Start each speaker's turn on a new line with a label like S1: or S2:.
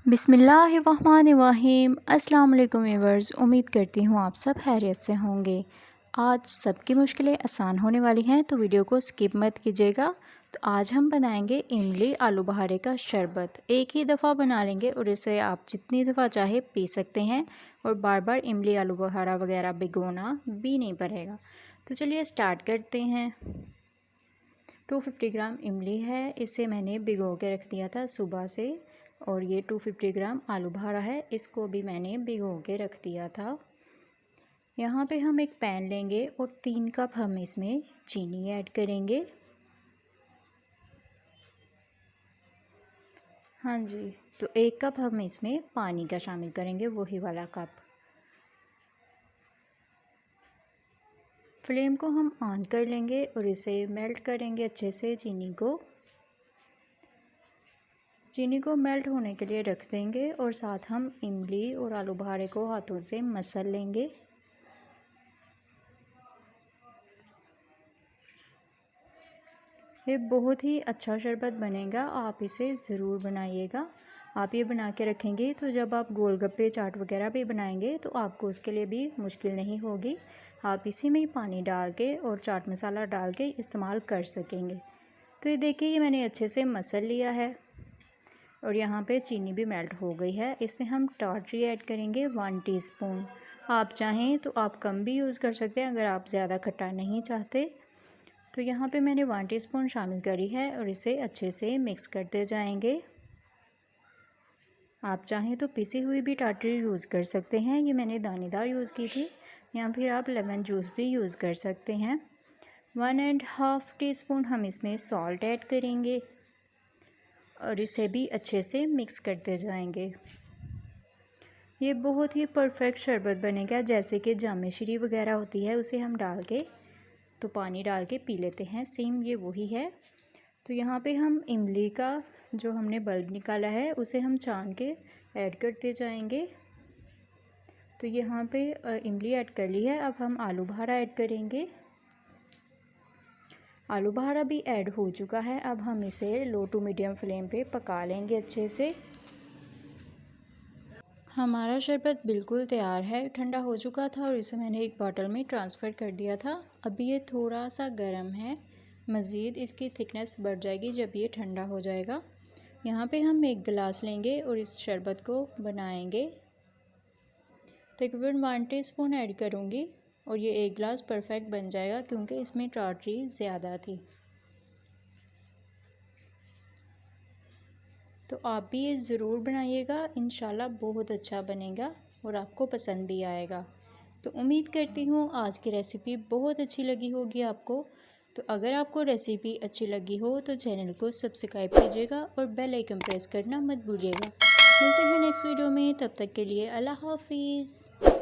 S1: बिस्मिल्लाहिर्रहमानिर्रहीम। अस्सलाम वालेकुम व्यूअर्स, उम्मीद करती हूँ आप सब खैरियत से होंगे। आज सबकी मुश्किलें आसान होने वाली हैं, तो वीडियो को स्किप मत कीजिएगा। तो आज हम बनाएंगे इमली आलू बहारे का शरबत। एक ही दफ़ा बना लेंगे और इसे आप जितनी दफ़ा चाहे पी सकते हैं और बार बार इमली आलू बहारा वगैरह भिगोना भी नहीं पड़ेगा। तो चलिए स्टार्ट करते हैं। 250 ग्राम इमली है, इसे मैंने भिगो के रख दिया था सुबह से। और ये 250 ग्राम आलू बहारा है, इसको भी मैंने भिगो के रख दिया था। यहाँ पे हम एक पैन लेंगे और 3 कप हम इसमें चीनी ऐड करेंगे। हाँ जी, तो 1 कप हम इसमें पानी का शामिल करेंगे, वही वाला कप। फ्लेम को हम ऑन कर लेंगे और इसे मेल्ट करेंगे अच्छे से। चीनी को मेल्ट होने के लिए रख देंगे और साथ हम इमली और आलू बहारे को हाथों से मसल लेंगे। ये बहुत ही अच्छा शरबत बनेगा, आप इसे ज़रूर बनाइएगा। आप ये बना के रखेंगे तो जब आप गोलगप्पे चाट वगैरह भी बनाएंगे तो आपको उसके लिए भी मुश्किल नहीं होगी। आप इसी में ही पानी डाल के और चाट मसाला डाल के इस्तेमाल कर सकेंगे। तो ये देखिए, ये मैंने अच्छे से मसल लिया है और यहाँ पे चीनी भी मेल्ट हो गई है। इसमें हम टाटरी ऐड करेंगे 1 टीस्पून। आप चाहें तो आप कम भी यूज़ कर सकते हैं अगर आप ज़्यादा खट्टा नहीं चाहते। तो यहाँ पे मैंने 1 टीस्पून शामिल करी है और इसे अच्छे से मिक्स करते जाएंगे। आप चाहें तो पिसी हुई भी टाटरी यूज़ कर सकते हैं, ये मैंने दानेदार यूज़ की थी। या फिर आप लेमन जूस भी यूज़ कर सकते हैं। 1.5 टीस्पून हम इसमें सॉल्ट ऐड करेंगे और इसे भी अच्छे से मिक्स करते जाएंगे। ये बहुत ही परफेक्ट शरबत बनेगा, जैसे कि जामे शीरी वगैरह होती है, उसे हम डाल के तो पानी डाल के पी लेते हैं, सेम ये वही है। तो यहाँ पे हम इमली का जो हमने बल्ब निकाला है उसे हम छान के ऐड करते जाएंगे। तो यहाँ पे इमली ऐड कर ली है, अब हम आलू बहारा ऐड करेंगे। आलू बहारा भी ऐड हो चुका है, अब हम इसे लो टू मीडियम फ्लेम पे पका लेंगे अच्छे से। हमारा शरबत बिल्कुल तैयार है, ठंडा हो चुका था और इसे मैंने एक बॉटल में ट्रांसफ़र कर दिया था। अभी ये थोड़ा सा गर्म है, मज़ीद इसकी थिकनेस बढ़ जाएगी जब ये ठंडा हो जाएगा। यहाँ पे हम एक गिलास लेंगे और इस शरबत को बनाएंगे। तकरीबन 1 टीस्पून ऐड करूँगी और ये एक गिलास परफेक्ट बन जाएगा, क्योंकि इसमें टाटरी ज़्यादा थी। तो आप भी ये ज़रूर बनाइएगा, इंशाल्लाह बहुत अच्छा बनेगा और आपको पसंद भी आएगा। तो उम्मीद करती हूँ आज की रेसिपी बहुत अच्छी लगी होगी आपको। तो अगर आपको रेसिपी अच्छी लगी हो तो चैनल को सब्सक्राइब कीजिएगा और बेल आइकन प्रेस करना मत भूलिएगा। मिलते हैं नेक्स्ट वीडियो में, तब तक के लिए अल्लाह हाफिज़।